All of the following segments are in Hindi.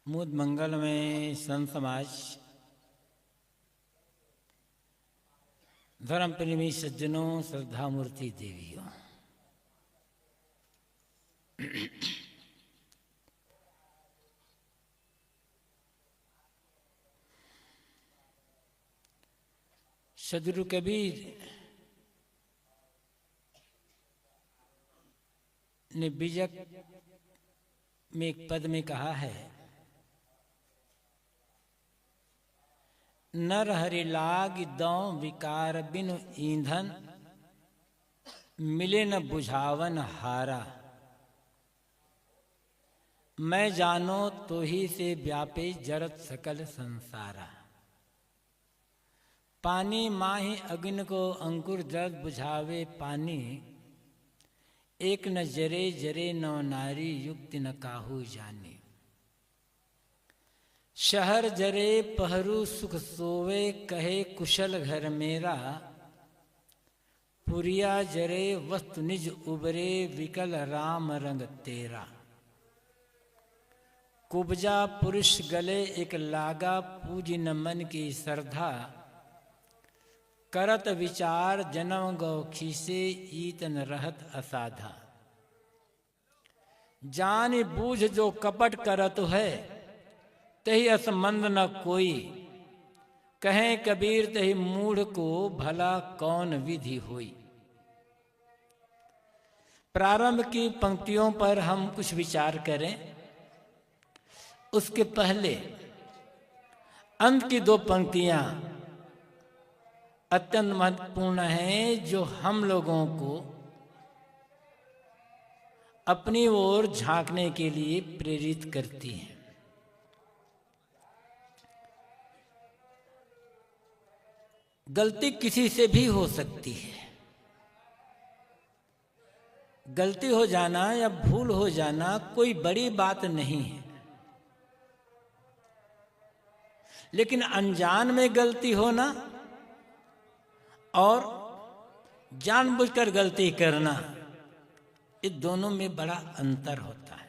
मुद मंगल में संत समाज, धर्म प्रेमी सज्जनों, श्रद्धा मूर्ति देवियों, सद्गुरु कबीर ने बीजक में एक पद में कहा है, नर हरि लाग दौं विकार बिनु ईंधन, मिले न बुझावन हारा। मैं जानो तो ही से व्यापे जरत सकल संसारा। पानी माही अग्नि को अंकुर जरत बुझावे पानी, एक न जरे जरे नौ नारी युक्ति न काहू जाने। शहर जरे पहरू सुख सोवे कहे कुशल घर मेरा, पुरिया जरे वस्तु निज उबरे विकल राम रंग तेरा। कुब्जा पुरुष गले एक लागा पूजी न मन की श्रद्धा, करत विचार जन्म गौ खीसे ईतन रहत असाधा। जान बूझ जो कपट करत है, तही असमंद न कोई, कहें कबीर तही मूढ़ को भला कौन विधि होई। प्रारंभ की पंक्तियों पर हम कुछ विचार करें, उसके पहले अंत की दो पंक्तियां अत्यंत महत्वपूर्ण हैं, जो हम लोगों को अपनी ओर झांकने के लिए प्रेरित करती हैं। गलती किसी से भी हो सकती है। गलती हो जाना या भूल हो जाना कोई बड़ी बात नहीं है, लेकिन अनजान में गलती होना और जानबूझकर गलती करना, इस दोनों में बड़ा अंतर होता है।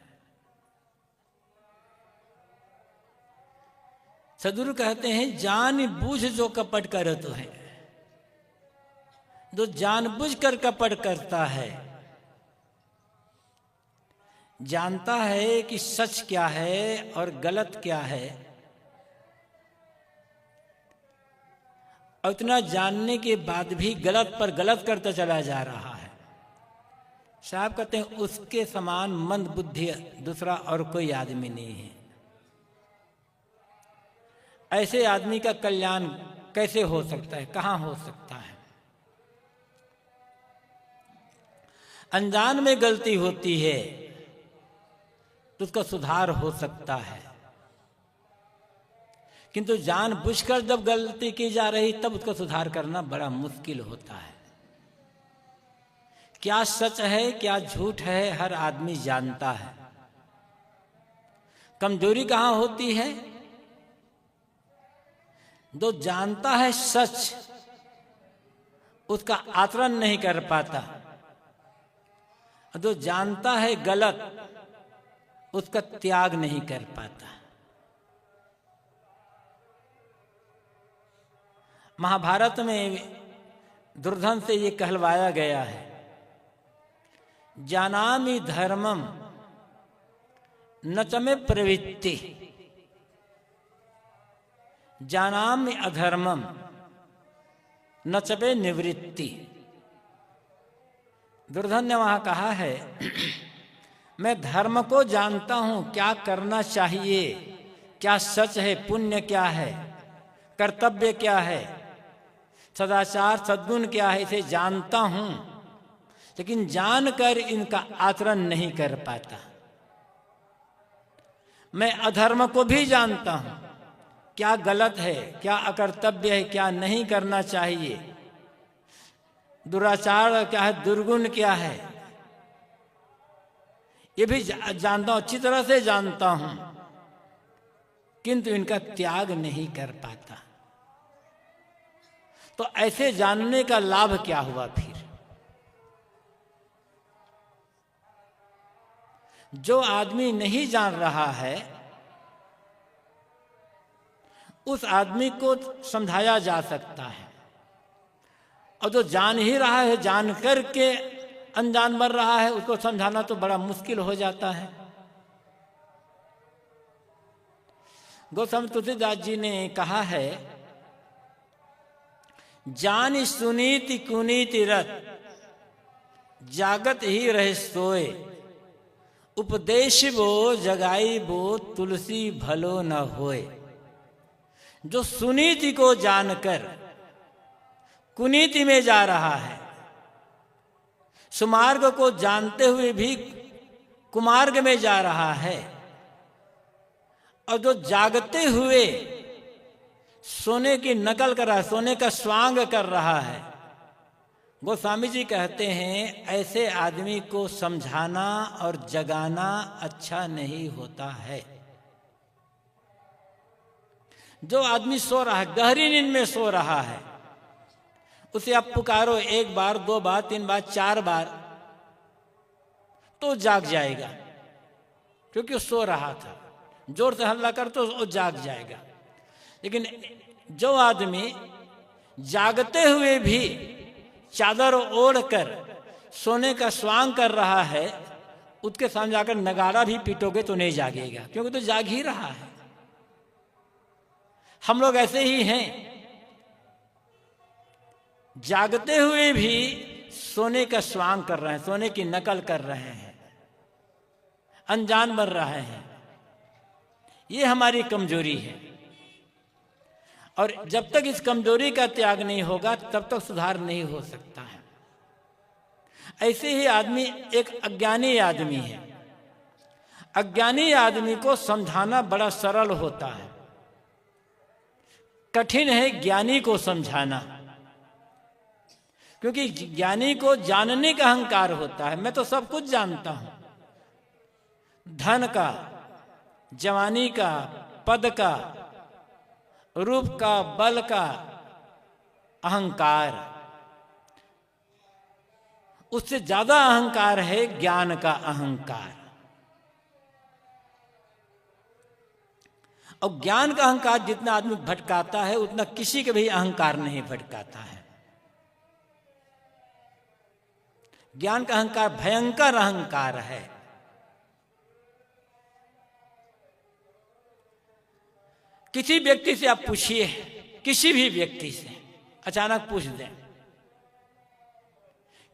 सद्गुरु कहते हैं, जान बूझ जो कपट करत है। जो जानबूझकर कपट करता है, जानता है कि सच क्या है और गलत क्या है, और इतना जानने के बाद भी गलत पर गलत करता चला जा रहा है। साहब कहते हैं, उसके समान मंद बुद्धि दूसरा और कोई आदमी नहीं है। ऐसे आदमी का कल्याण कैसे हो सकता है, कहां हो सकता है। अनजान में गलती होती है तो उसका सुधार हो सकता है, किंतु जानबूझकर जब गलती की जा रही तब उसका सुधार करना बड़ा मुश्किल होता है। क्या सच है क्या झूठ है हर आदमी जानता है। कमजोरी कहां होती है? जो जानता है सच, उसका आचरण नहीं कर पाता। जो जानता है गलत, उसका त्याग नहीं कर पाता। महाभारत में दुर्योधन से ये कहलवाया गया है, जानामि धर्मम न च मे प्रवृत्ति, जानामि अधर्मम न च मे निवृत्ति। दुर्योधन ने वहां कहा है, मैं धर्म को जानता हूं, क्या करना चाहिए, क्या सच है, पुण्य क्या है, कर्तव्य क्या है, सदाचार सद्गुण क्या है, इसे जानता हूं, लेकिन जानकर इनका आचरण नहीं कर पाता। मैं अधर्म को भी जानता हूं, क्या गलत है, क्या अकर्तव्य है, क्या नहीं करना चाहिए, दुराचार क्या है, दुर्गुण क्या है, ये भी जानता हूं, अच्छी तरह से जानता हूं, किंतु इनका त्याग नहीं कर पाता। तो ऐसे जानने का लाभ क्या हुआ फिर? जो आदमी नहीं जान रहा है उस आदमी को समझाया जा सकता है। और जो जान ही रहा है, जान करके अनजान बन रहा है, उसको समझाना तो बड़ा मुश्किल हो जाता है। गौतम तुलसीदास जी ने कहा है, जान सुनीति कुनीति रत, जागत ही रहे सोए, उपदेश वो जगाई वो तुलसी भलो न होए। जो सुनीति को जानकर कुनीति में जा रहा है, सुमार्ग को जानते हुए भी कुमार्ग में जा रहा है, और जो जागते हुए सोने की नकल कर रहा है, सोने का स्वांग कर रहा है, गोस्वामी जी कहते हैं ऐसे आदमी को समझाना और जगाना अच्छा नहीं होता है। जो आदमी सो रहा है, गहरी नींद में सो रहा है, उसे आप पुकारो 1 बार 2 बार 3 बार 4 बार तो जाग जाएगा, क्योंकि वो सो रहा था। जोर से हल्ला कर तो वो जाग जाएगा। लेकिन जो आदमी जागते हुए भी चादर ओढ़कर सोने का स्वांग कर रहा है, उसके सामने जाकर नगाड़ा भी पीटोगे तो नहीं जागेगा, क्योंकि तो जाग ही रहा है। हम लोग ऐसे ही हैं, जागते हुए भी सोने का स्वांग कर रहे हैं, सोने की नकल कर रहे हैं, अनजान बन रहे हैं। ये हमारी कमजोरी है, और जब तक इस कमजोरी का त्याग नहीं होगा तब तक सुधार नहीं हो सकता है। ऐसे ही आदमी एक अज्ञानी आदमी है। अज्ञानी आदमी को समझाना बड़ा सरल होता है, कठिन है ज्ञानी को समझाना, क्योंकि ज्ञानी को जानने का अहंकार होता है। मैं तो सब कुछ जानता हूं, धन का, जवानी का, पद का, रूप का, बल का अहंकार। उससे ज्यादा अहंकार है ज्ञान का अहंकार। और ज्ञान का अहंकार जितना आदमी भटकाता है, उतना किसी के भी अहंकार नहीं भटकाता है। ज्ञान का अहंकार भयंकर अहंकार है। किसी व्यक्ति से आप पूछिए, किसी भी व्यक्ति से अचानक पूछ दें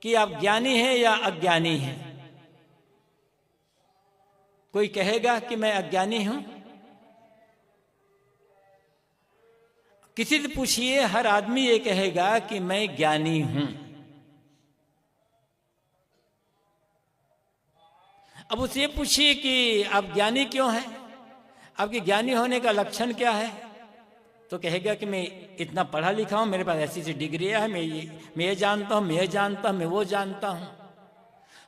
कि आप ज्ञानी हैं या अज्ञानी हैं, कोई कहेगा कि मैं अज्ञानी हूं। किसी से पूछिए, हर आदमी ये कहेगा कि मैं ज्ञानी हूं। अब उससे पूछिए कि आप ज्ञानी क्यों हैं, आपके ज्ञानी होने का लक्षण क्या है, तो कहेगा कि मैं इतना पढ़ा लिखा हूं, मेरे पास ऐसी ऐसी डिग्रियां है, मैं ये जानता हूं, मैं ये जानता हूं, मैं वो जानता हूं।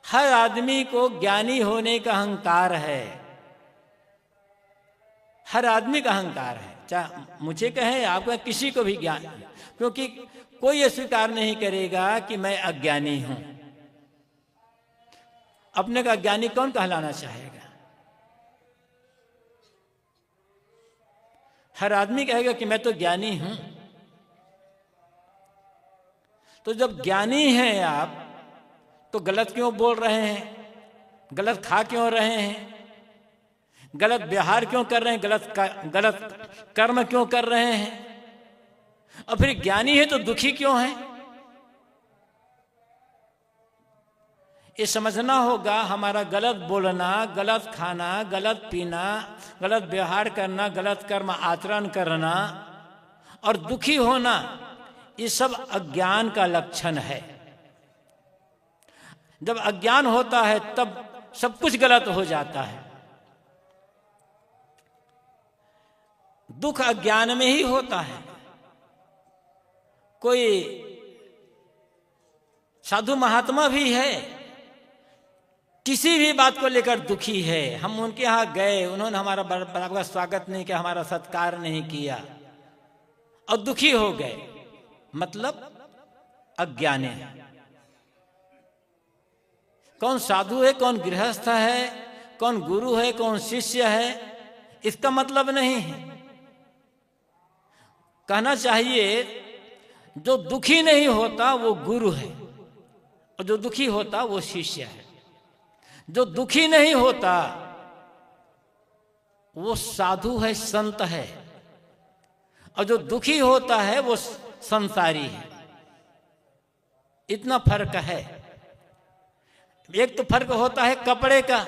हर आदमी को ज्ञानी होने का अहंकार है, हर आदमी का अहंकार है। चाहे मुझे कहे, आपका, किसी को भी ज्ञान, क्योंकि कोई ये स्वीकार नहीं करेगा कि मैं अज्ञानी हूं। अपने का ज्ञानी कौन कहलाना चाहेगा? हर आदमी कहेगा कि मैं तो ज्ञानी हूं। तो जब ज्ञानी हैं आप, तो गलत क्यों बोल रहे हैं, गलत खा क्यों रहे हैं, गलत व्यवहार क्यों कर रहे हैं, गलत कर्म क्यों कर रहे हैं? और फिर ज्ञानी है तो दुखी क्यों है? ये समझना होगा। हमारा गलत बोलना, गलत खाना, गलत पीना, गलत व्यवहार करना, गलत कर्म आचरण करना और दुखी होना, ये सब अज्ञान का लक्षण है। जब अज्ञान होता है तब सब कुछ गलत हो जाता है। दुख अज्ञान में ही होता है। कोई साधु महात्मा भी है, किसी भी बात को लेकर दुखी है। हम उनके यहां गए, उन्होंने हमारा बराबर स्वागत नहीं किया, हमारा सत्कार नहीं किया और दुखी हो गए, मतलब अज्ञानी है। कौन साधु है, कौन गृहस्थ है, कौन गुरु है, कौन शिष्य है, इसका मतलब नहीं है। कहना चाहिए जो दुखी नहीं होता वो गुरु है, और जो दुखी होता वो शिष्य है। जो दुखी नहीं होता वो साधु है, संत है, और जो दुखी होता है वो संसारी है। इतना फर्क है। एक तो फर्क होता है कपड़े का।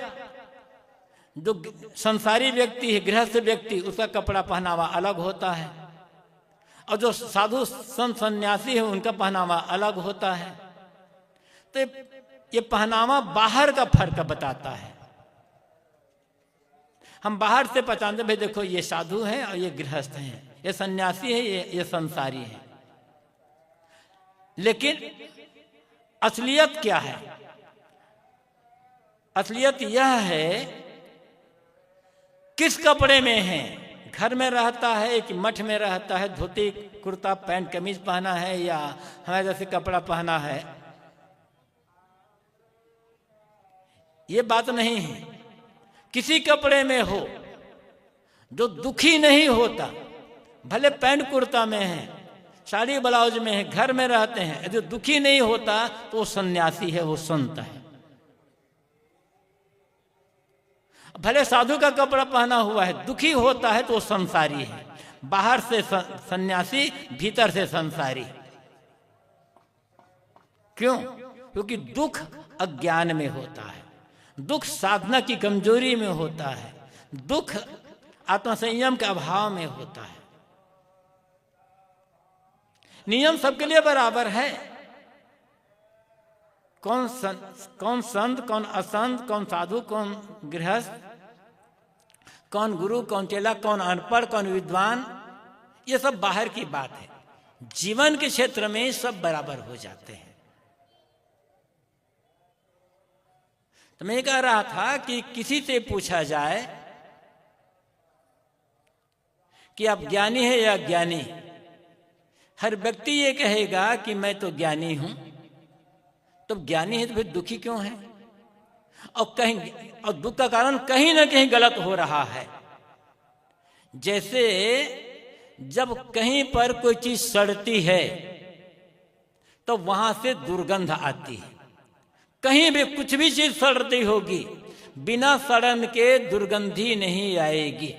जो संसारी व्यक्ति है, गृहस्थ व्यक्ति, उसका कपड़ा पहनावा अलग होता है, और जो साधु संत सन्यासी है उनका पहनावा अलग होता है। तो ये पहनावा बाहर का फर्क बताता है। हम बाहर से पहचानते भाई देखो ये साधु हैं और ये गृहस्थ हैं, ये सन्यासी है, ये संसारी है। लेकिन असलियत क्या है? असलियत यह है किस कपड़े में है। घर में रहता है कि मठ में रहता है, धोती कुर्ता पैंट कमीज पहना है या हमारे जैसे कपड़ा पहना है, ये बात नहीं है। किसी कपड़े में हो, जो दुखी नहीं होता, भले पैंट कुर्ता में है, साड़ी ब्लाउज में है, घर में रहते हैं, जो दुखी नहीं होता तो वो सन्यासी है, वो संत है। भले साधु का कपड़ा पहना हुआ है, दुखी होता है तो वो संसारी है। बाहर से सन्यासी, भीतर से संसारी। क्यों? क्योंकि दुख अज्ञान में होता है, दुख साधना की कमजोरी में होता है, दुख आत्मसंयम के अभाव में होता है। नियम सबके लिए बराबर है। कौन संत, कौन असंत, कौन साधु, कौन गृहस्थ, कौन गुरु, कौन चेला, कौन अनपढ़, कौन विद्वान, ये सब बाहर की बात है। जीवन के क्षेत्र में सब बराबर हो जाते हैं। तो मैं कह रहा था कि किसी से पूछा जाए कि आप ज्ञानी है या अज्ञानी, हर व्यक्ति ये कहेगा कि मैं तो ज्ञानी हूं। तो ज्ञानी है तो फिर दुखी क्यों है? और दुख का कारण कहीं ना कहीं गलत हो रहा है। जैसे जब कहीं पर कोई चीज सड़ती है तो वहां से दुर्गंध आती है। कहीं भी कुछ भी चीज सड़ती होगी, बिना सड़न के दुर्गंधी नहीं आएगी।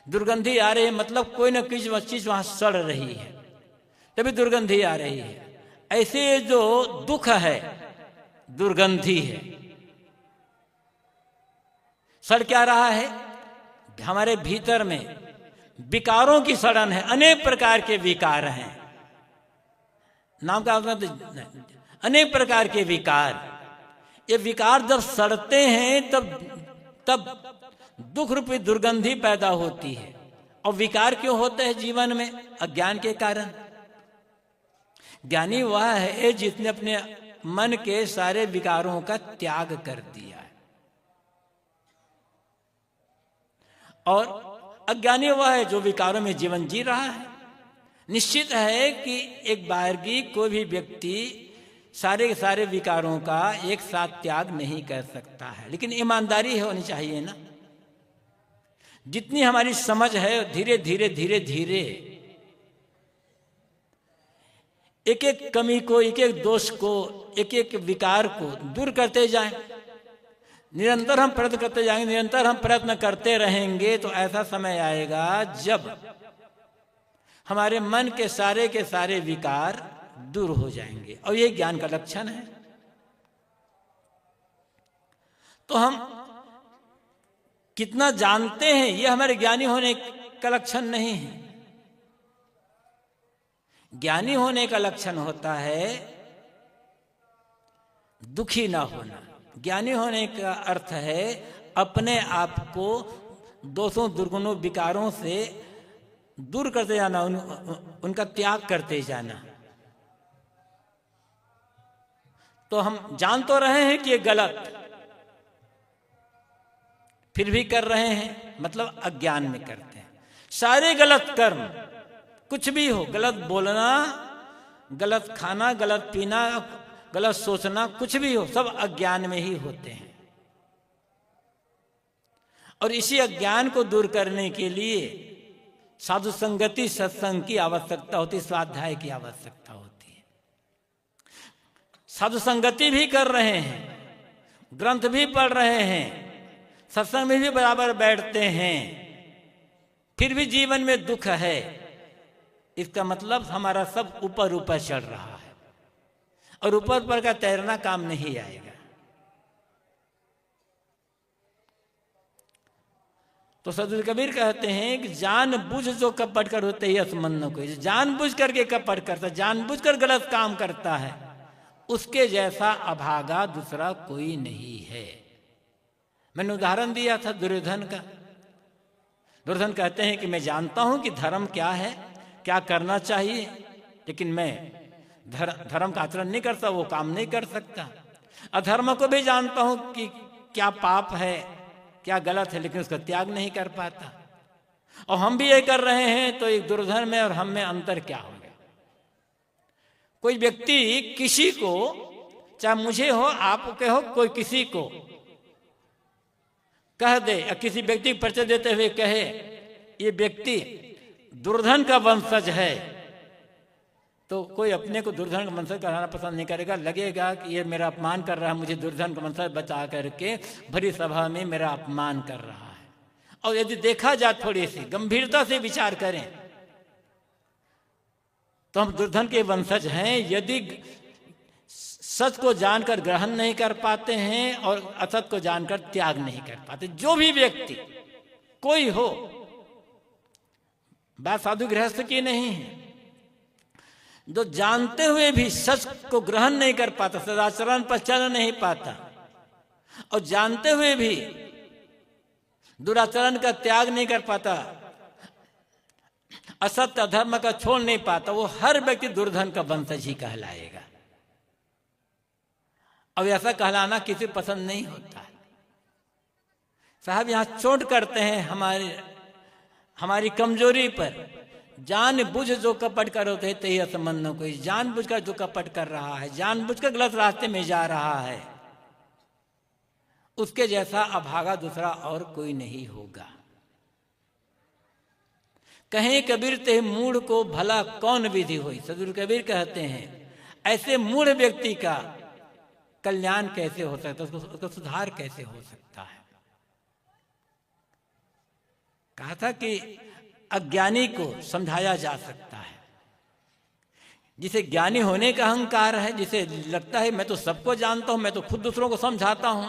दुर्गंधी आ रही है मतलब कोई ना कोई चीज वहां सड़ रही है, तभी दुर्गंधी आ रही है। ऐसे जो दुख है दुर्गंधी है। सड़ क्या रहा है? हमारे भीतर में विकारों की सड़न है। अनेक प्रकार के विकार हैं। नाम का मतलब अनेक प्रकार के विकार। ये विकार जब सड़ते हैं तब दुख रूपी दुर्गंधी पैदा होती है। और विकार क्यों होते हैं जीवन में? अज्ञान के कारण। ज्ञानी वह है जिसने अपने मन के सारे विकारों का त्याग कर दिया है। और अज्ञानी वह है जो विकारों में जीवन जी रहा है। निश्चित है कि एक बारगी कोई भी व्यक्ति सारे के सारे विकारों का एक साथ त्याग नहीं कर सकता है, लेकिन ईमानदारी होनी चाहिए ना। जितनी हमारी समझ है धीरे धीरे धीरे धीरे एक एक कमी को, एक एक दोष को, एक एक विकार को दूर करते जाएं। निरंतर हम प्रयत्न करते जाएंगे, निरंतर हम प्रयत्न करते रहेंगे तो ऐसा समय आएगा जब हमारे मन के सारे विकार दूर हो जाएंगे। और ये ज्ञान का लक्षण है। तो हम कितना जानते हैं ये हमारे ज्ञानी होने का लक्षण नहीं है। ज्ञानी होने का लक्षण होता है दुखी ना होना। ज्ञानी होने का अर्थ है अपने आप को दोषों दुर्गुणों विकारों से दूर करते जाना, उनका त्याग करते जाना। तो हम जान तो रहे हैं कि ये गलत, फिर भी कर रहे हैं, मतलब अज्ञान में करते हैं। सारे गलत कर्म कुछ भी हो, गलत बोलना, गलत खाना, गलत पीना, गलत सोचना, कुछ भी हो, सब अज्ञान में ही होते हैं। और इसी अज्ञान को दूर करने के लिए साधु संगति सत्संग की आवश्यकता होती है, स्वाध्याय की आवश्यकता होती है। साधु संगति भी कर रहे हैं, ग्रंथ भी पढ़ रहे हैं, सत्संग में भी बराबर बैठते हैं, फिर भी जीवन में दुख है, इसका मतलब हमारा सब ऊपर ऊपर चढ़ रहा है और ऊपर ऊपर का तैरना काम नहीं आएगा। तो सदगुरु कबीर कहते हैं कि जानबूझ जो कपट कर होते ही असमन्न को, जानबूझ करके कपट करता, जानबूझ कर गलत काम करता है, उसके जैसा अभागा दूसरा कोई नहीं है। मैंने उदाहरण दिया था दुर्योधन का। दुर्योधन कहते हैं कि मैं जानता हूं कि धर्म क्या है, क्या करना चाहिए, लेकिन मैं धर्म का आचरण नहीं करता, वो काम नहीं कर सकता। अधर्म को भी जानता हूं कि क्या पाप है, क्या गलत है, लेकिन उसका त्याग नहीं कर पाता। और हम भी ये कर रहे हैं, तो एक दुर्योधन में और हम में अंतर क्या हो गया? कोई व्यक्ति किसी को, चाहे मुझे हो, आपके हो, कोई किसी को कह दे, या किसी व्यक्ति को परिचय देते हुए कहे ये व्यक्ति दुर्योधन का वंशज है, तो कोई अपने को दुर्योधन का वंशज कराना पसंद नहीं करेगा। लगेगा कि ये मेरा अपमान कर रहा है, मुझे दुर्योधन का वंशज बता करके भरी सभा में मेरा अपमान कर रहा है। और यदि देखा जाए, थोड़ी सी गंभीरता से विचार करें, तो हम दुर्योधन के वंशज हैं। यदि सच को जानकर ग्रहण नहीं कर पाते हैं और असत को जानकर त्याग नहीं कर पाते, जो भी व्यक्ति कोई हो, बात साधु गृहस्थ की नहीं है, जो जानते हुए भी सच को ग्रहण नहीं कर पाता, सदाचरण पर चल नहीं पाता, और जानते हुए भी दुराचरण का त्याग नहीं कर पाता, असत्य अधर्म का छोड़ नहीं पाता, वो हर व्यक्ति दुर्योधन का वंशज ही कहलाएगा। अब ऐसा कहलाना किसी पसंद नहीं होता है। साहब यहां चोट करते हैं हमारी कमजोरी पर। जानबूझ जो कपट करोते ते असमन्न कोई, जानबूझकर जो कपट कर रहा है, जानबूझकर गलत रास्ते में जा रहा है, उसके जैसा अभागा दूसरा और कोई नहीं होगा। कहें कबीर ते मूढ़ को भला कौन विधि हुई। सदगुरु कबीर कहते हैं ऐसे मूढ़ व्यक्ति का कल्याण कैसे हो सकता है, उसको सुधार कैसे हो सकता है। कहा था कि अज्ञानी को समझाया जा सकता है, जिसे ज्ञानी होने का अहंकार है, जिसे लगता है मैं तो सबको जानता हूं, मैं तो खुद दूसरों को समझाता हूं,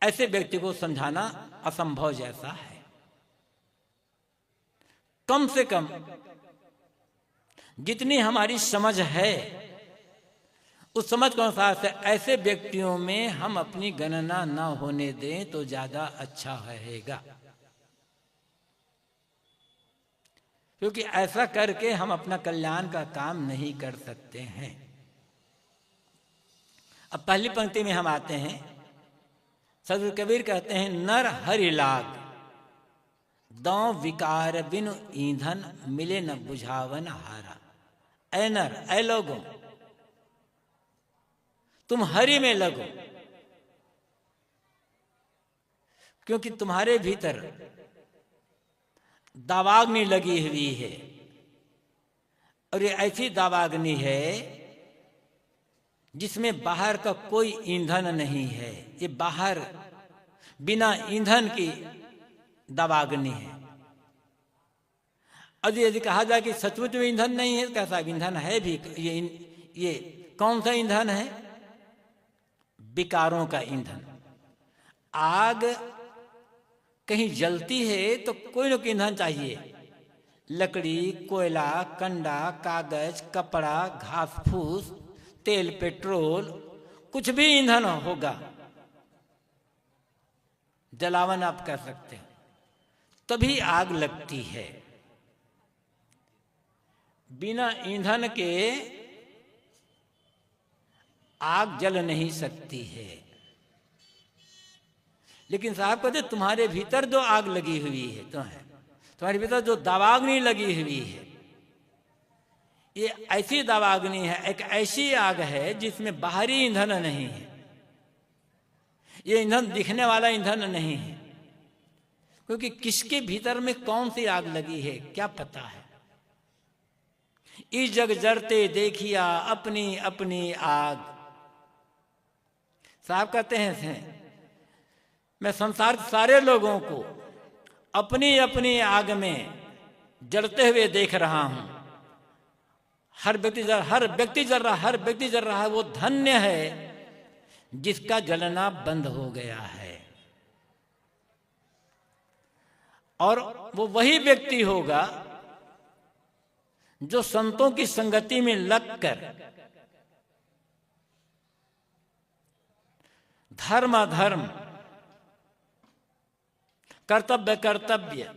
ऐसे व्यक्ति को समझाना असंभव जैसा है। कम से कम जितनी हमारी समझ है, उस समझ के अनुसार से ऐसे व्यक्तियों में हम अपनी गणना न होने दें तो ज्यादा अच्छा रहेगा, क्योंकि ऐसा करके हम अपना कल्याण का काम नहीं कर सकते हैं। अब पहली पंक्ति में हम आते हैं। सदगुरु कबीर कहते हैं नर हरि लाग दौ विकार बिनु ईंधन मिले न बुझावन हारा। ऐ नर, ऐ लोगों, तुम हरि में लगो, क्योंकि तुम्हारे भीतर दावाग्नि लगी हुई है, और ये ऐसी दावाग्नि है जिसमें बाहर का कोई ईंधन नहीं है। ये बाहर बिना ईंधन की दावाग्नि है। और यदि कहा जाए कि सचमुच में ईंधन नहीं है, कैसा ईंधन है भी? ये कौन सा ईंधन है? विकारों का ईंधन। आग कहीं जलती है तो कोई ना कोई ईंधन चाहिए। लकड़ी, कोयला, कंडा, कागज, कपड़ा, घास फूस, तेल, पेट्रोल, कुछ भी ईंधन होगा, जलावन आप कह सकते हैं, तभी आग लगती है। बिना ईंधन के आग जल नहीं सकती है। लेकिन साहब कहते तुम्हारे भीतर जो आग लगी हुई है, तो है तुम्हारे भीतर जो दावाग्नि लगी हुई है, ये ऐसी दावाग्नि है, एक ऐसी आग है जिसमें बाहरी ईंधन नहीं है। ये ईंधन दिखने वाला ईंधन नहीं है। क्योंकि किसके भीतर में कौन सी आग लगी है क्या पता है। इस जग जरते देखिया अपनी अपनी आग। साहब कहते हैं मैं संसार के सारे लोगों को अपनी अपनी आग में जलते हुए देख रहा हूं। हर व्यक्ति जल रहा है। वो धन्य है जिसका जलना बंद हो गया है। और वो वही व्यक्ति होगा जो संतों की संगति में लगकर धर्म अधर्म, कर्तव्य कर्तव्य,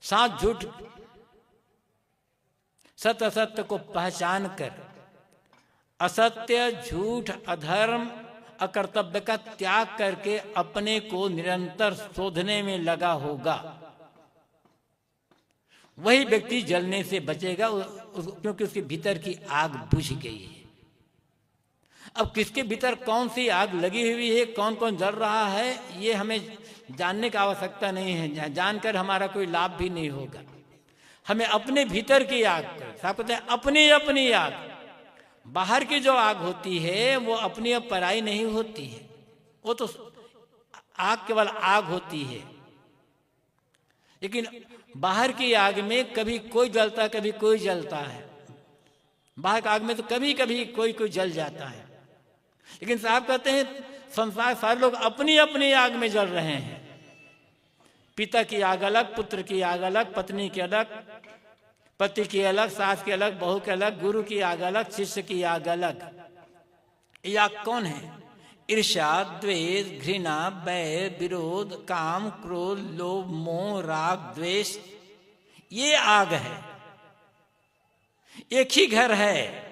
साथ झूठ, सत्य असत्य को पहचान कर असत्य, झूठ, अधर्म, अकर्तव्य का त्याग करके अपने को निरंतर शोधने में लगा होगा। वही व्यक्ति जलने से बचेगा, क्योंकि उसके भीतर की आग बुझ गई है। अब किसके भीतर कौन सी आग लगी हुई है, कौन कौन जल रहा है, ये हमें जानने की आवश्यकता नहीं है। जानकर हमारा कोई लाभ भी नहीं होगा। हमें अपने भीतर की आग, साहब कहते हैं अपनी अपनी आग। बाहर की जो आग होती है वो अपनी अब पराई नहीं होती है। वो तो आग केवल आग होती है। लेकिन बाहर की आग में कभी कोई जलता है, कभी कोई जलता है। बाहर की आग में तो कभी कभी कोई कोई जल जाता है। लेकिन साहब कहते हैं संसार सारे लोग अपनी अपनी आग में जल रहे हैं। पिता की आग अलग, पुत्र की आग अलग, पत्नी की अलग, पति की अलग, सास की अलग, बहू की अलग, गुरु की आग अलग, शिष्य की आग अलग। ये आग कौन है? ईर्ष्या, द्वेष, घृणा, बैर, विरोध, काम, क्रोध, लोभ, मोह, राग, द्वेष, ये आग है। एक ही घर है,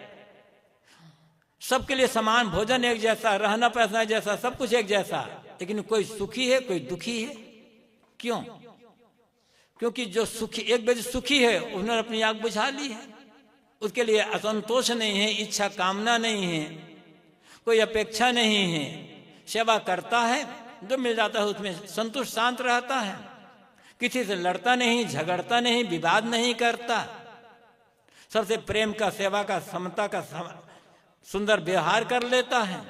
सबके लिए समान भोजन एक जैसा, रहना पैसा जैसा, सब कुछ एक जैसा, लेकिन कोई सुखी है, कोई दुखी है। क्यों? क्योंकि जो सुखी, एक व्यक्ति सुखी है, उन्होंने अपनी आग बुझा ली है। उसके लिए असंतोष नहीं है, इच्छा कामना नहीं है, कोई अपेक्षा नहीं है, सेवा करता है, जो मिल जाता है उसमें संतुष्ट शांत रहता है, किसी से लड़ता नहीं, झगड़ता नहीं, विवाद नहीं करता, सबसे प्रेम का, सेवा का, समता का सुंदर व्यवहार कर लेता है।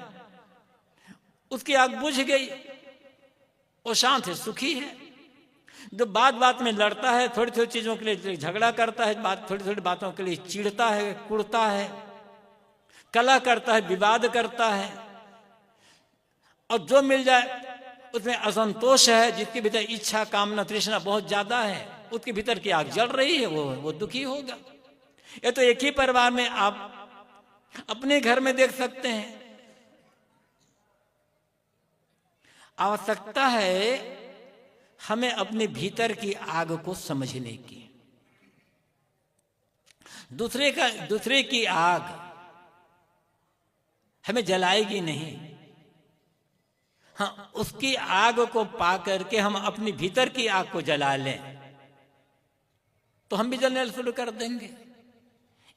उसकी आग बुझ गई, वो शांत है, सुखी है। जो बात बात में लड़ता है, थोड़ी थोड़ी चीजों के लिए झगड़ा करता है, थोड़ी थोड़ी बातों के लिए चिढ़ता है, कुड़ता है, कला करता है, विवाद करता है, और जो मिल जाए उसमें असंतोष है, जिसके भीतर इच्छा कामना तृष्णा बहुत ज्यादा है, उसके भीतर की आग जल रही है, वो दुखी होगा। ये तो एक ही परिवार में आप अपने घर में देख सकते हैं। आवश्यकता है हमें अपने भीतर की आग को समझने की। दूसरे की आग हमें जलाएगी नहीं। हाँ, उसकी आग को पा करके हम अपनी भीतर की आग को जला लें तो हम भी जलने शुरू कर देंगे।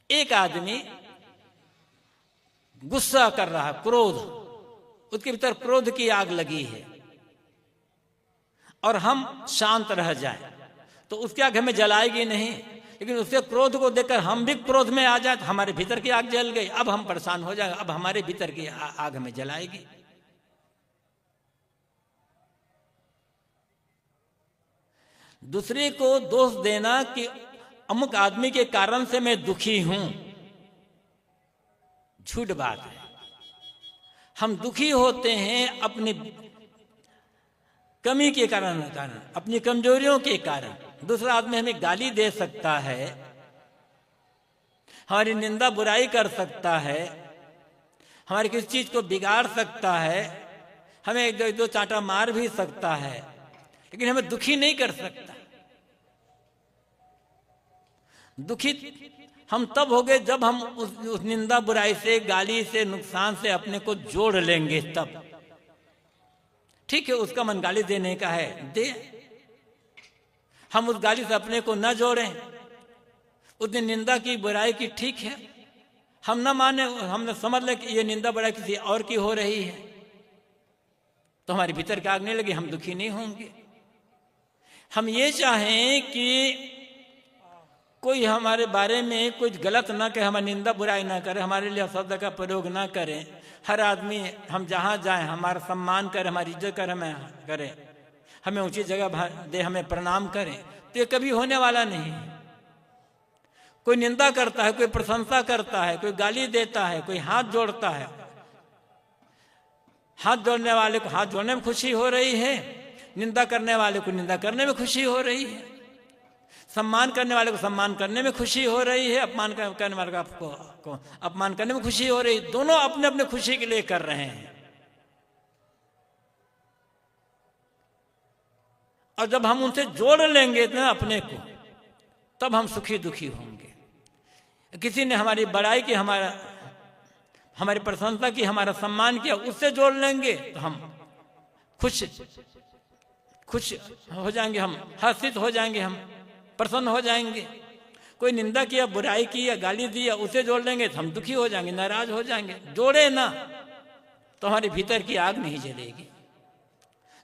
एक आदमी गुस्सा कर रहा है, क्रोध, उसके भीतर क्रोध की आग लगी है, और हम शांत रह जाएं तो उसकी आग हमें जलाएगी नहीं। लेकिन उसके क्रोध को देखकर हम भी क्रोध में आ जाए तो हमारे भीतर की आग जल गई, अब हम परेशान हो जाएंगे, अब हमारे भीतर की आग हमें जलाएगी। दूसरे को दोष देना कि अमुक आदमी के कारण से मैं दुखी हूं, झूठ बात है। हम दुखी होते हैं अपनी कमी के कारण, अपनी कमजोरियों के कारण। दूसरा आदमी हमें गाली दे सकता है, हमारी निंदा बुराई कर सकता है, हमारी किसी चीज को बिगाड़ सकता है, हमें एक दो चांटा मार भी सकता है, लेकिन हमें दुखी नहीं कर सकता। दुखी हम तब हो गए जब हम उस निंदा बुराई से, गाली से, नुकसान से अपने को जोड़ लेंगे तब। ठीक है, उसका मन गाली देने का है, दे, हम उस गाली से अपने को न जोड़ें। उसने निंदा की, बुराई की, ठीक है, हम न माने, हमने समझ ले कि ये निंदा बुराई किसी और की हो रही है, तो हमारे भीतर की आग नहीं लगी, हम दुखी नहीं होंगे। हम ये चाहें कि कोई हमारे बारे में कुछ गलत ना कहे, हमारी निंदा बुराई ना करे, हमारे लिए शब्द का प्रयोग ना करें। हर आदमी हम जहाँ जाएं हमारा सम्मान करे, हमारी इज्जत करे, हमें ऊंची जगह दे, हमें प्रणाम करें, तो ये कभी होने वाला नहीं। कोई निंदा करता है, कोई प्रशंसा करता है, कोई गाली देता है, कोई हाथ जोड़ता है। हाथ जोड़ने वाले को हाथ जोड़ने में खुशी हो रही है, निंदा करने वाले को निंदा करने में खुशी हो रही है, सम्मान करने वाले को सम्मान करने में खुशी हो रही है, अपमान करने वाले को अपमान करने में खुशी हो रही है। दोनों अपने अपने खुशी के लिए कर रहे हैं। और जब हम उनसे जोड़ लेंगे ना अपने को, तब हम सुखी दुखी होंगे। किसी ने हमारी बड़ाई की, हमारी प्रशंसा की, हमारा सम्मान किया, उससे जोड़ लेंगे तो हम खुश हो जाएंगे, हम हर्षित हो जाएंगे, हम प्रसन्न हो जाएंगे। कोई निंदा किया, बुराई की या गाली दी या उसे जोड़ लेंगे तो हम दुखी हो जाएंगे, नाराज हो जाएंगे। जोड़े ना तो हमारे भीतर की आग नहीं जलेगी।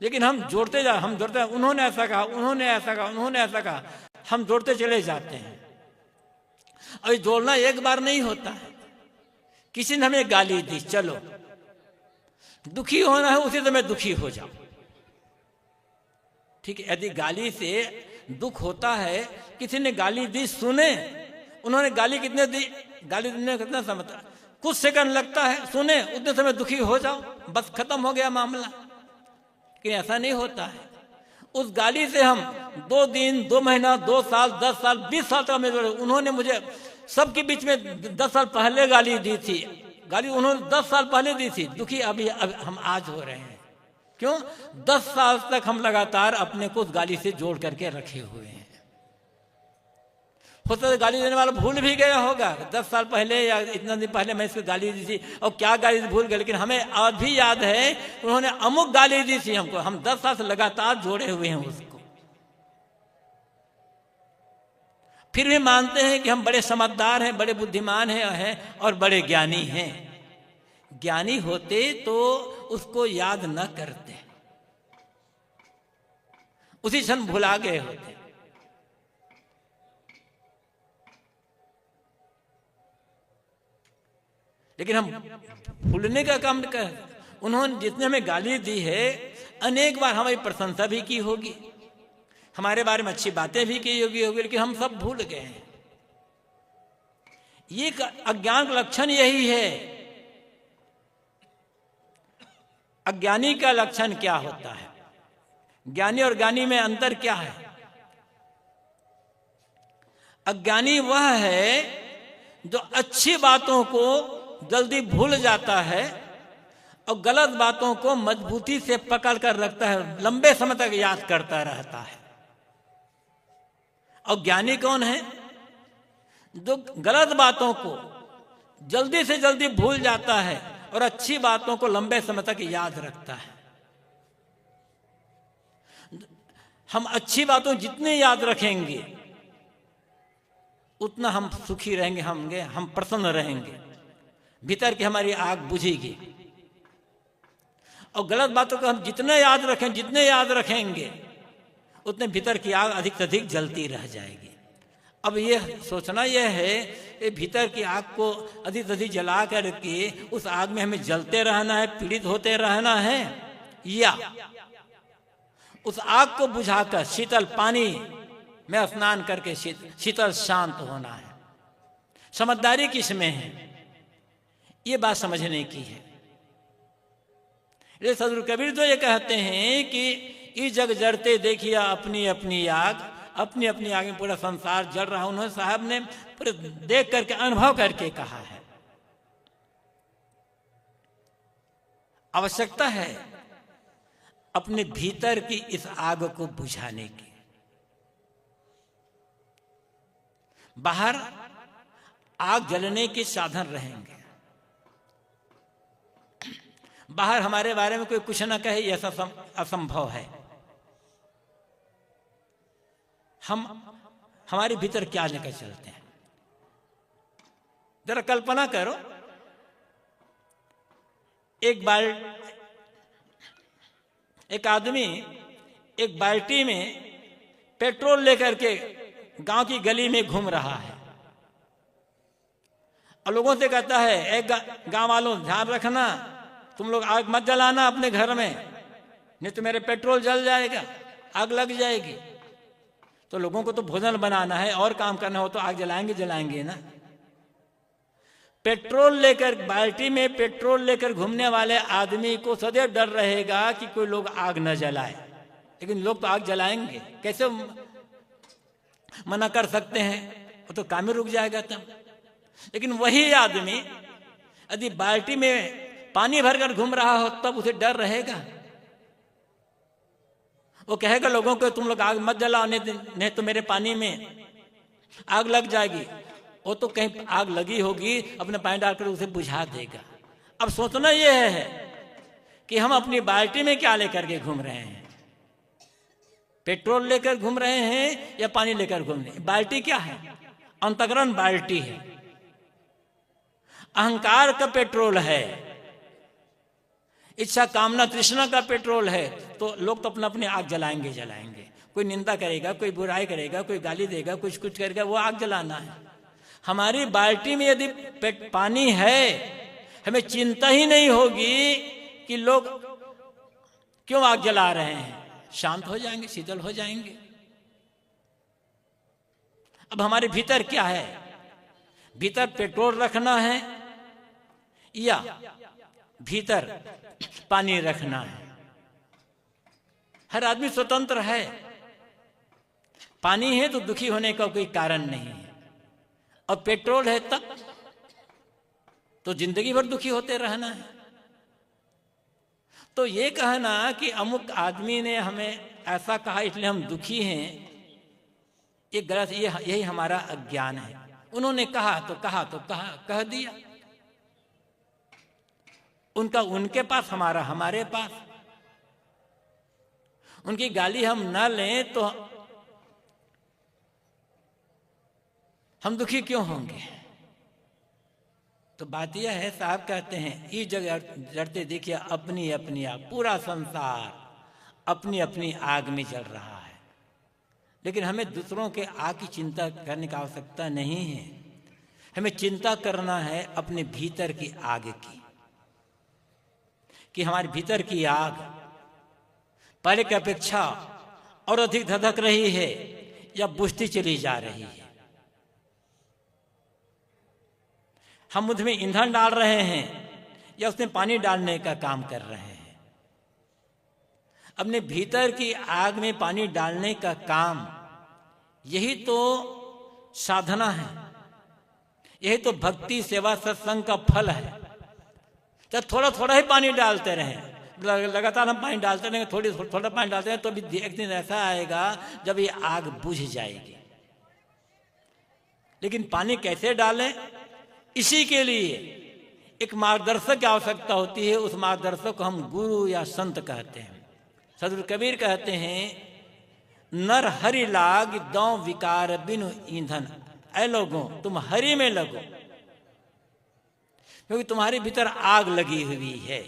लेकिन हम जोड़ते उन्होंने ऐसा कहा, उन्होंने ऐसा कहा, उन्होंने ऐसा कहा, हम जोड़ते चले जाते हैं। और जोड़ना एक बार नहीं होता है। किसी ने हमें गाली दी, चलो दुखी होना है उसी समय दुखी हो जाओ, ठीक है। यदि गाली से दुख होता है, किसी ने गाली दी, सुने, उन्होंने गाली कितने दी, गाली देने कितना समय, कुछ सेकंड लगता है, सुने, उतने समय दुखी हो जाओ, बस खत्म हो गया मामला। लेकिन ऐसा नहीं होता है। उस गाली से हम 2 दिन, 2 महीना, 2 साल, 10 साल, 20 साल तक उन्होंने मुझे सबके बीच में 10 साल पहले गाली दी थी, गाली उन्होंने 10 साल पहले दी थी, दुखी अभी हम आज हो रहे हैं। क्यों? 10 साल तक हम लगातार अपने को उस गाली से जोड़ करके रखे हुए हैं। होता है गाली देने वाला भूल भी गया होगा, 10 साल पहले या इतना दिन पहले मैं इसको गाली दी थी और क्या गाली भूल गए, लेकिन हमें आज भी याद है उन्होंने अमुक गाली दी थी हमको। हम 10 साल से लगातार जोड़े हुए हैं उसको। फिर भी मानते हैं कि हम बड़े समझदार हैं, बड़े बुद्धिमान हैं और बड़े ज्ञानी हैं। ज्ञानी होते तो उसको याद न करते, उसी क्षण भुला गए होते। लेकिन हम भूलने का काम कर, उन्होंने जितने हमें गाली दी है, अनेक बार हमारी प्रशंसा भी की होगी, हमारे बारे में अच्छी बातें भी की होगी, लेकिन हम सब भूल गए हैं। ये अज्ञान का लक्षण यही है। अज्ञानी का लक्षण क्या होता है? ज्ञानी और ज्ञानी में अंतर क्या है? अज्ञानी वह है जो अच्छी बातों को जल्दी भूल जाता है और गलत बातों को मजबूती से पकड़ कर रखता है, लंबे समय तक याद करता रहता है। और ज्ञानी कौन है? जो गलत बातों को जल्दी से जल्दी भूल जाता है और अच्छी बातों को लंबे समय तक याद रखता है। हम अच्छी बातों जितनी याद रखेंगे उतना हम सुखी रहेंगे, हम प्रसन्न रहेंगे, भीतर की हमारी आग बुझेगी। और गलत बातों को हम जितने याद रखेंगे उतने भीतर की आग अधिक से अधिक जलती रह जाएगी। अब ये सोचना यह है कि भीतर की आग को अधिक से अधिक जला करके उस आग में हमें जलते रहना है, पीड़ित होते रहना है, या उस आग को बुझाकर शीतल पानी में स्नान करके शीतल शांत होना है। समझदारी किसमें है? ये बात समझने की है। ये सदगुरु कबीर तो ये कहते हैं कि ई जग जड़ते देखिया अपनी अपनी आग, अपनी अपनी आग में पूरा संसार जल रहा। उन्होंने साहब ने पूरे देख करके अनुभव करके कहा है। आवश्यकता है अपने भीतर की इस आग को बुझाने की। बाहर आग जलने के साधन रहेंगे, बाहर हमारे बारे में कोई कुछ ना कहे यह सब असंभव है। हमारे भीतर क्या लेकर चलते हैं? जरा कल्पना करो, एक बार एक आदमी एक बाल्टी में पेट्रोल लेकर के गांव की गली में घूम रहा है और लोगों से कहता है, एक गांव वालों ध्यान रखना, तुम लोग आग मत जलाना अपने घर में, नहीं तो मेरे पेट्रोल जल जाएगा, आग लग जाएगी। तो लोगों को तो भोजन बनाना है और काम करना हो तो आग जलाएंगे ना। पेट्रोल लेकर, बाल्टी में पेट्रोल लेकर घूमने वाले आदमी को सदैव डर रहेगा कि कोई लोग आग न जलाए, लेकिन लोग तो आग जलाएंगे, कैसे मना कर सकते हैं, वो तो काम ही रुक जाएगा तब। लेकिन वही आदमी यदि बाल्टी में पानी भरकर घूम रहा हो तब उसे डर रहेगा। वो कहेगा लोगों को तुम लोग आग मत जलाओ, नहीं तो मेरे पानी में आग लग जाएगी। वो तो कहीं आग लगी होगी, अपने पानी डालकर उसे बुझा देगा। अब सोचना यह है कि हम अपनी बाल्टी में क्या लेकर के घूम रहे हैं, पेट्रोल लेकर घूम रहे हैं या पानी लेकर घूम रहे हैं। बाल्टी क्या है? अंतःकरण बाल्टी है, अहंकार का पेट्रोल है, इच्छा कामना तृष्णा का पेट्रोल है। तो लोग तो अपना अपनी आग जलाएंगे। कोई निंदा करेगा, कोई बुराई करेगा, कोई गाली देगा, कुछ करेगा, वो आग जलाना है। हमारी बाल्टी में यदि पानी है, हमें चिंता ही नहीं होगी कि लोग क्यों आग जला रहे हैं, शांत हो जाएंगे, शीतल हो जाएंगे। अब हमारे भीतर क्या है? भीतर पेट्रोल रखना है या भीतर पानी रखना है? हर आदमी स्वतंत्र है। पानी है तो दुखी होने का कोई कारण नहीं है, और पेट्रोल है तब तो जिंदगी भर दुखी होते रहना है। तो ये कहना कि अमुक आदमी ने हमें ऐसा कहा इसलिए हम दुखी हैं, ये गलत, यही हमारा अज्ञान है। उन्होंने कहा तो कह दिया, उनका उनके पास, हमारा हमारे पास। उनकी गाली हम न लें तो हम दुखी क्यों होंगे? तो बात यह है, साहब कहते हैं इस जगह जड़ते देखिए अपनी अपनी आग, पूरा संसार अपनी अपनी आग में जल रहा है। लेकिन हमें दूसरों के आग की चिंता करने की आवश्यकता नहीं है। हमें चिंता करना है अपने भीतर की आग की, कि हमारे भीतर की आग पहले की अपेक्षा और अधिक धधक रही है या बुझती चली जा रही है। हम उसमें ईंधन डाल रहे हैं या उसमें पानी डालने का काम कर रहे हैं। अपने भीतर की आग में पानी डालने का काम, यही तो साधना है, यही तो भक्ति सेवा सत्संग का फल है। तो थोड़ा थोड़ा ही पानी डालते रहें, लगातार हम पानी डालते रहेंगे, थोड़ा पानी डालते हैं तो भी एक दिन ऐसा आएगा जब ये आग बुझ जाएगी। लेकिन पानी कैसे डालें, इसी के लिए एक मार्गदर्शक की आवश्यकता होती है। उस मार्गदर्शक को हम गुरु या संत कहते हैं। सदगुरु कबीर कहते हैं, नर हरि लाग दौ विकार बिनु ईंधन। ऐ लोगों, तुम हरि में लगो, क्योंकि तुम्हारे भीतर आग लगी हुई है।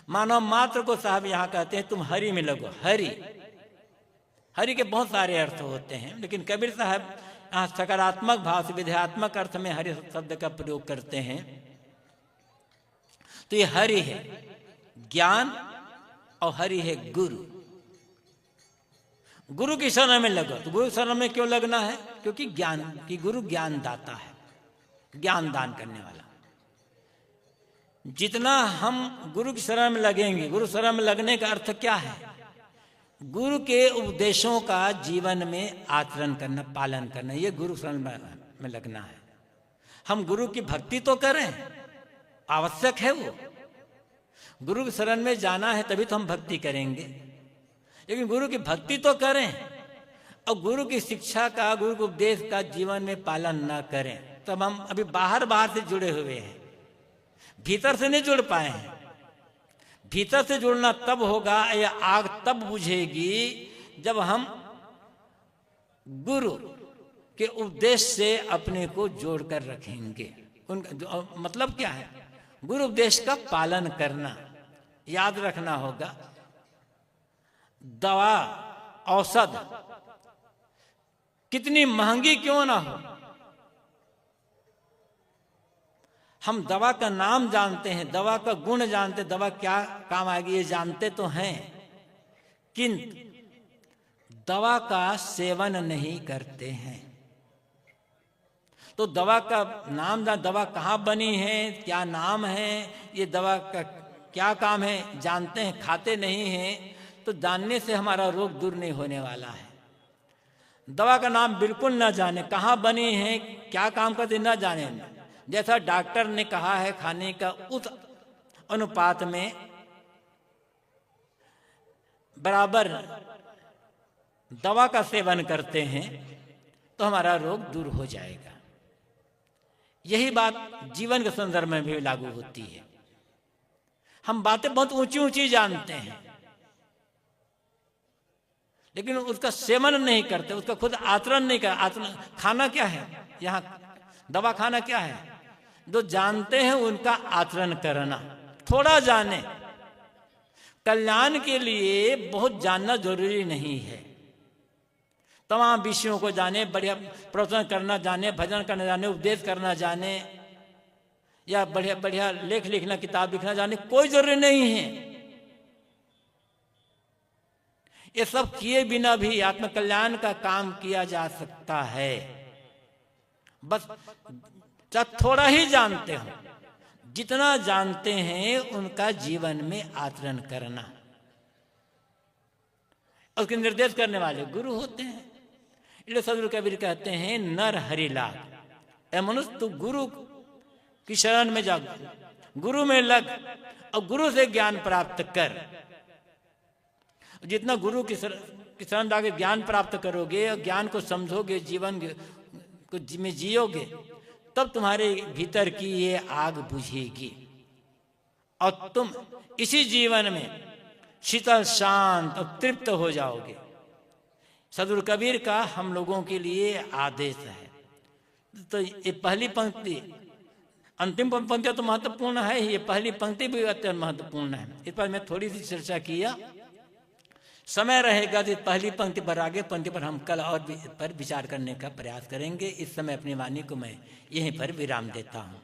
मानव मात्र को साहब यहां कहते हैं तुम हरि में लगो। हरि के बहुत सारे अर्थ होते हैं, लेकिन कबीर साहब यहाँ सकारात्मक भाव से विधेयात्मक अर्थ में हरि शब्द का प्रयोग करते हैं। तो ये हरि है ज्ञान और हरि है गुरु। गुरु की शरण में लगो। तो गुरु शरण में क्यों लगना है? क्योंकि ज्ञान की गुरु ज्ञान दाता है, ज्ञान दान करने वाला। जितना हम गुरु की शरण में लगेंगे, गुरु शरण में लगने का अर्थ क्या है? गुरु के उपदेशों का जीवन में आचरण करना, पालन करना, ये गुरु शरण में लगना है। हम गुरु की भक्ति तो करें, आवश्यक है वो। गुरु की शरण में जाना है तभी तो हम भक्ति करेंगे, लेकिन गुरु की भक्ति तो करें और गुरु की शिक्षा का, गुरु के उपदेश का जीवन में पालन ना करें तब हम अभी बाहर से जुड़े हुए हैं, भीतर से नहीं जुड़ पाए हैं। भीतर से जुड़ना तब होगा, या आग तब बुझेगी जब हम गुरु के उपदेश से अपने को जोड़कर रखेंगे। उनका मतलब क्या है? गुरु उपदेश का पालन करना। याद रखना होगा, दवा औषध कितनी महंगी क्यों ना हो, हम दवा का नाम जानते हैं, दवा का गुण जानते, दवा क्या काम आएगी ये जानते तो हैं, किंतु दवा का सेवन नहीं करते हैं। तो दवा का नाम जान, दवा कहाँ बनी है, क्या नाम है, ये दवा का क्या काम है जानते हैं, खाते नहीं हैं, तो जानने से हमारा रोग दूर नहीं होने वाला है। दवा का नाम बिल्कुल ना जाने, कहाँ बनी है, क्या काम करते ना जाने, जैसा डॉक्टर ने कहा है खाने का उस अनुपात में बराबर दवा का सेवन करते हैं तो हमारा रोग दूर हो जाएगा। यही बात जीवन के संदर्भ में भी लागू होती है। हम बातें बहुत ऊंची ऊंची जानते हैं, लेकिन उसका सेवन नहीं करते, उसका खुद आचरण नहीं करते। आचरण खाना क्या है, यहाँ दवा खाना क्या है, जो जानते हैं उनका आचरण करना। थोड़ा जाने, कल्याण के लिए बहुत जानना जरूरी नहीं है। तमाम विषयों को जाने, बढ़िया प्रवचन करना जाने, भजन करना जाने, उपदेश करना जाने, या बढ़िया बढ़िया लेख लिखना, किताब लिखना जाने, कोई जरूरी नहीं है। ये सब किए बिना भी आत्मकल्याण का काम किया जा सकता है। बस थोड़ा ही जानते हो, जितना जानते हैं उनका जीवन में आचरण करना। उसके निर्देश करने वाले गुरु होते हैं। इसलिए सदगुरु कबीर कहते हैं, नर हरि लाग, ए मनुष्य तू गुरु की शरण में जा, गुरु में लग और गुरु से ज्ञान प्राप्त कर। जितना गुरु की शरण जाके ज्ञान प्राप्त करोगे और ज्ञान को समझोगे, जीवन को में जियोगे, तब तुम्हारे भीतर की ये आग बुझेगी और तुम इसी जीवन में शीतल, शांत और तृप्त हो जाओगे। सदगुरु कबीर का हम लोगों के लिए आदेश है। तो ये पहली पंक्ति, अंतिम पंक्ति तो महत्वपूर्ण है, ये पहली पंक्ति भी अत्यंत महत्वपूर्ण है। इस पर मैं थोड़ी सी चर्चा किया, समय रहेगा तो पहली पंक्ति पर, आगे पंक्ति पर हम कल और भी पर विचार करने का प्रयास करेंगे। इस समय अपनी वाणी को मैं यहीं पर विराम देता हूँ।